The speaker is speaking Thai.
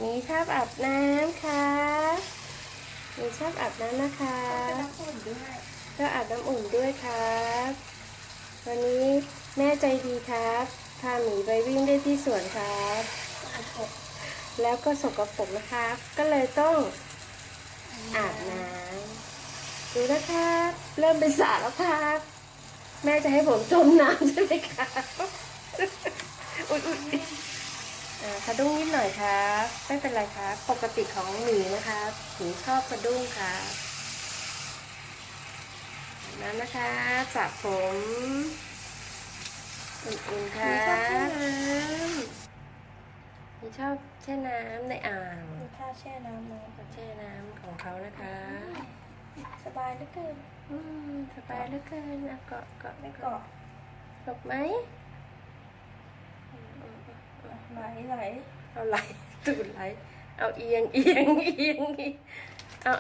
มีชอบอาบน้ำครับมีชอบอาบน้ำนะคะน้ำอุ่นด้วย ก็อาบน้ำอุ่นด้วยครับวันนี้แม่ใจดีครับพาหมีไปวิ่งได้ที่สวนครับแล้วก็สกปรกนะครับ ก็เลยต้องอาบน้ำดูนะครับเริ่มเป็นสระแล้วครับแม่จะให้ผมจมน้ำใช่ไหมครับอุ๊ยสะดุ้งนิดหน่อยครับไม่เป็นไรครับปกติของหมีนะครับหมีชอบสะดุ้งครับนั้นนะคะสระผมอุ่นๆครั มีชอบแช่น้ มีชอบแช่น้ำในอ่าง ำมีท่าแช่น้ำเลย แช่น้ำของเขานะคะ สบายเหลือเกิน สบายเหลือเกินนะเกาะ ไม่เกาะ หลบไหม ไหล เอาไหลตูดไหลเอาเอียงเอา